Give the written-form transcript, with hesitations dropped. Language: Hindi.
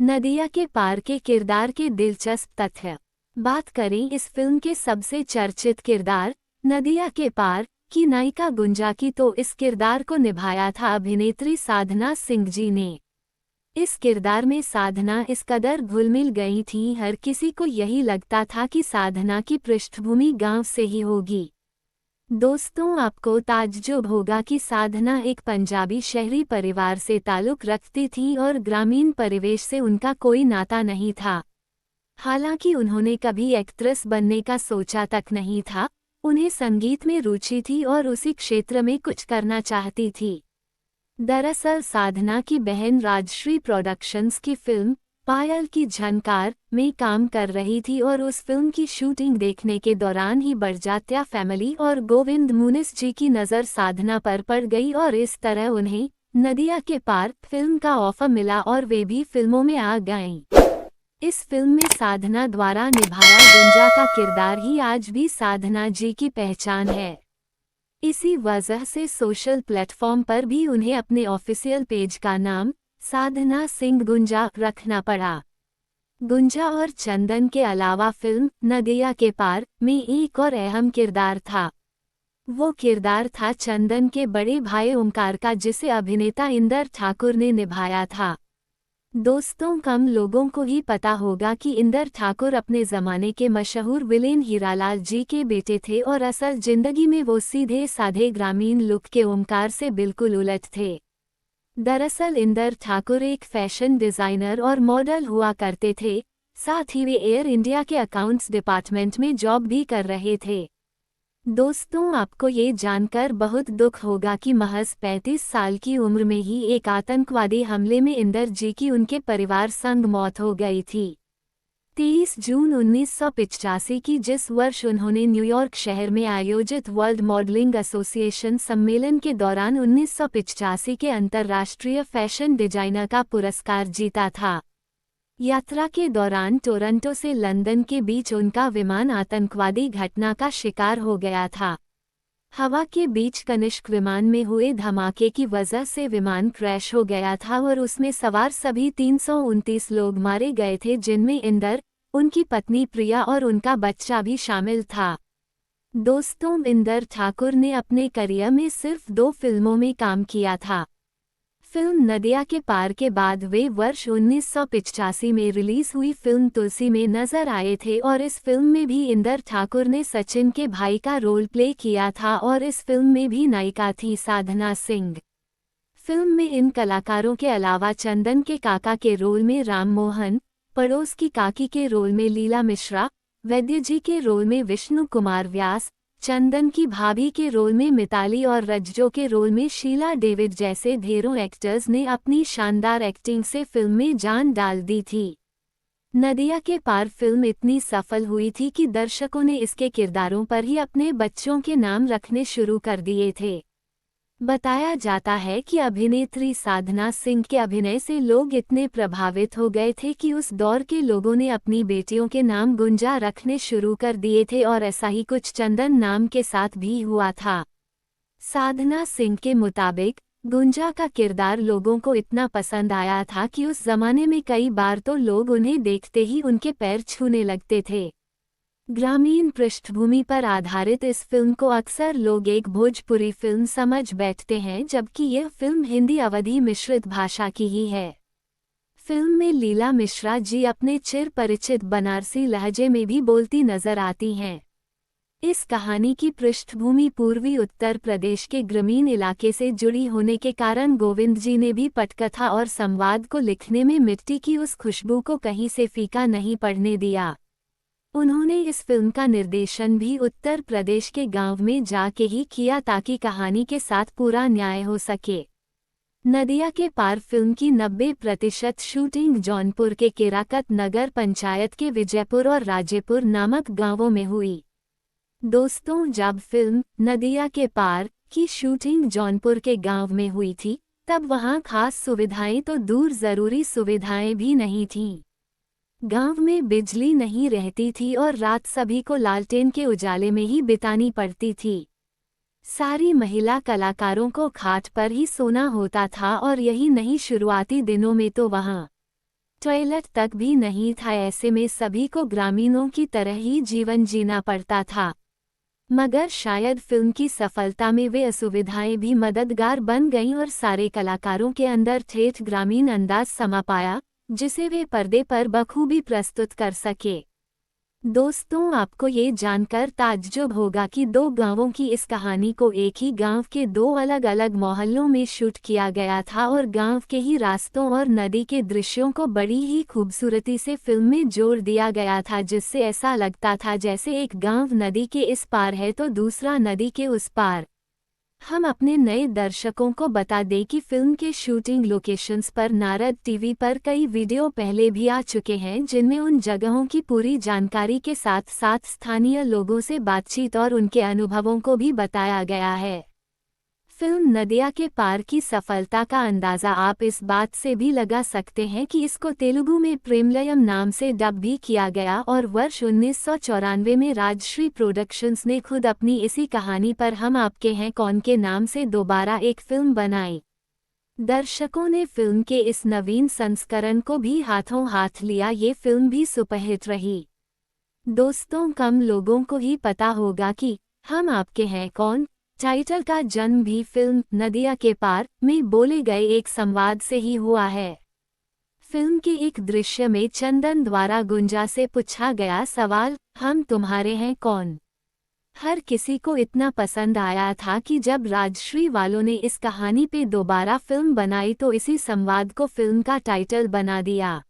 नदिया के पार के किरदार के दिलचस्प तथ्य। बात करें इस फिल्म के सबसे चर्चित किरदार नदिया के पार की नायिका गुंजा की, तो इस किरदार को निभाया था अभिनेत्री साधना सिंह जी ने। इस किरदार में साधना इस कदर घुल मिल गई थी, हर किसी को यही लगता था कि साधना की पृष्ठभूमि गांव से ही होगी। दोस्तों, आपको ताज्जुब होगा कि साधना एक पंजाबी शहरी परिवार से ताल्लुक़ रखती थी और ग्रामीण परिवेश से उनका कोई नाता नहीं था। हालांकि उन्होंने कभी एक्ट्रेस बनने का सोचा तक नहीं था, उन्हें संगीत में रुचि थी और उसी क्षेत्र में कुछ करना चाहती थी। दरअसल साधना की बहन राजश्री प्रोडक्शंस की फिल्म पायल की झनकार में काम कर रही थी और उस फिल्म की शूटिंग देखने के दौरान ही बड़जात्या फैमिली और गोविंद मुनिस जी की नज़र साधना पर पड़ गई और इस तरह उन्हें नदिया के पार फिल्म का ऑफर मिला और वे भी फिल्मों में आ गईं। इस फिल्म में साधना द्वारा निभाया गुंजा का किरदार ही आज भी साधना जी की पहचान है। इसी वजह से सोशल प्लेटफॉर्म पर भी उन्हें अपने ऑफिशियल पेज का नाम साधना सिंह गुंजा रखना पड़ा। गुंजा और चंदन के अलावा फिल्म नदिया के पार में एक और अहम किरदार था। वो किरदार था चंदन के बड़े भाई ओमकार का, जिसे अभिनेता इंदर ठाकुर ने निभाया था। दोस्तों, कम लोगों को ही पता होगा कि इंदर ठाकुर अपने ज़माने के मशहूर विलेन हीरालाल जी के बेटे थे और असल जिंदगी में वो सीधे साधे ग्रामीण लुक के ओमकार से बिल्कुल उलट थे। दरअसल इंदर ठाकुर एक फैशन डिज़ाइनर और मॉडल हुआ करते थे, साथ ही वे एयर इंडिया के अकाउंट्स डिपार्टमेंट में जॉब भी कर रहे थे। दोस्तों, आपको ये जानकर बहुत दुख होगा कि महज 35 साल की उम्र में ही एक आतंकवादी हमले में इंदर जी की उनके परिवार संग मौत हो गई थी। 23 जून 1985 की, जिस वर्ष उन्होंने न्यूयॉर्क शहर में आयोजित वर्ल्ड मॉडलिंग एसोसिएशन सम्मेलन के दौरान 1985 के अंतर्राष्ट्रीय फैशन डिजाइनर का पुरस्कार जीता था। यात्रा के दौरान टोरंटो से लंदन के बीच उनका विमान आतंकवादी घटना का शिकार हो गया था। हवा के बीच कनिष्क विमान में हुए धमाके की वजह से विमान क्रैश हो गया था और उसमें सवार सभी 329 लोग मारे गए थे, जिनमें इंदर, उनकी पत्नी प्रिया और उनका बच्चा भी शामिल था। दोस्तों, इंदर ठाकुर ने अपने करियर में सिर्फ 2 फिल्मों में काम किया था। फिल्म नदिया के पार के बाद वे वर्ष 1985 में रिलीज हुई फिल्म तुलसी में नजर आए थे और इस फिल्म में भी इंदर ठाकुर ने सचिन के भाई का रोल प्ले किया था और इस फिल्म में भी नायिका थी साधना सिंह। फिल्म में इन कलाकारों के अलावा चंदन के काका के रोल में राम मोहन, पड़ोस की काकी के रोल में लीला मिश्रा, वैद्य जी के रोल में विष्णु कुमार व्यास, चंदन की भाभी के रोल में मिताली और रज्जो के रोल में शीला डेविड जैसे ढेरों एक्टर्स ने अपनी शानदार एक्टिंग से फिल्म में जान डाल दी थी। नदिया के पार फिल्म इतनी सफल हुई थी कि दर्शकों ने इसके किरदारों पर ही अपने बच्चों के नाम रखने शुरू कर दिए थे। बताया जाता है कि अभिनेत्री साधना सिंह के अभिनय से लोग इतने प्रभावित हो गए थे कि उस दौर के लोगों ने अपनी बेटियों के नाम गुंजा रखने शुरू कर दिए थे और ऐसा ही कुछ चंदन नाम के साथ भी हुआ था। साधना सिंह के मुताबिक गुंजा का किरदार लोगों को इतना पसंद आया था कि उस जमाने में कई बार तो लोग उन्हें देखते ही उनके पैर छूने लगते थे। ग्रामीण पृष्ठभूमि पर आधारित इस फिल्म को अक्सर लोग एक भोजपुरी फिल्म समझ बैठते हैं, जबकि यह फिल्म हिंदी अवधी मिश्रित भाषा की ही है। फिल्म में लीला मिश्रा जी अपने चिर परिचित बनारसी लहजे में भी बोलती नजर आती हैं। इस कहानी की पृष्ठभूमि पूर्वी उत्तर प्रदेश के ग्रामीण इलाके से जुड़ी होने के कारण गोविंद जी ने भी पटकथा और संवाद को लिखने में मिट्टी की उस खुशबू को कहीं से फीका नहीं पड़ने दिया। उन्होंने इस फिल्म का निर्देशन भी उत्तर प्रदेश के गांव में जाके ही किया ताकि कहानी के साथ पूरा न्याय हो सके। नदिया के पार फिल्म की 90% शूटिंग जौनपुर के केराकत नगर पंचायत के विजयपुर और राजेपुर नामक गांवों में हुई। दोस्तों, जब फिल्म नदिया के पार की शूटिंग जौनपुर के गांव में हुई थी, तब वहां खास सुविधाएं तो दूर जरूरी सुविधाएं भी नहीं थीं। गांव में बिजली नहीं रहती थी और रात सभी को लालटेन के उजाले में ही बितानी पड़ती थी। सारी महिला कलाकारों को खाट पर ही सोना होता था और यही नहीं, शुरुआती दिनों में तो वहां टॉयलेट तक भी नहीं था। ऐसे में सभी को ग्रामीणों की तरह ही जीवन जीना पड़ता था। मगर शायद फिल्म की सफलता में वे असुविधाएं भी मददगार बन गईं और सारे कलाकारों के अंदर ठेठ ग्रामीण अंदाज समा पाया, जिसे वे पर्दे पर बखूबी प्रस्तुत कर सके। दोस्तों, आपको ये जानकर ताज्जुब होगा कि दो गांवों की इस कहानी को एक ही गांव के दो अलग-अलग मोहल्लों में शूट किया गया था और गांव के ही रास्तों और नदी के दृश्यों को बड़ी ही खूबसूरती से फिल्म में जोड़ दिया गया था, जिससे ऐसा लगता था जैसे एक गांव नदी के इस पार है तो दूसरा नदी के उस पार। हम अपने नए दर्शकों को बता दें कि फिल्म के शूटिंग लोकेशंस पर नारद टीवी पर कई वीडियो पहले भी आ चुके हैं, जिनमें उन जगहों की पूरी जानकारी के साथ साथ स्थानीय लोगों से बातचीत और उनके अनुभवों को भी बताया गया है। फिल्म नदिया के पार की सफलता का अंदाज़ा आप इस बात से भी लगा सकते हैं कि इसको तेलुगु में प्रेमलयम नाम से डब भी किया गया और वर्ष 1994 में राजश्री प्रोडक्शंस ने खुद अपनी इसी कहानी पर हम आपके हैं कौन के नाम से दोबारा एक फिल्म बनाई। दर्शकों ने फिल्म के इस नवीन संस्करण को भी हाथों हाथ लिया। ये फिल्म भी सुपरहिट रही। दोस्तों, कम लोगों को ही पता होगा कि हम आपके हैं कौन टाइटल का जन्म भी फिल्म नदिया के पार में बोले गए एक संवाद से ही हुआ है। फिल्म के एक दृश्य में चंदन द्वारा गुंजा से पूछा गया सवाल, हम तुम्हारे हैं कौन, हर किसी को इतना पसंद आया था कि जब राजश्री वालों ने इस कहानी पे दोबारा फिल्म बनाई तो इसी संवाद को फिल्म का टाइटल बना दिया।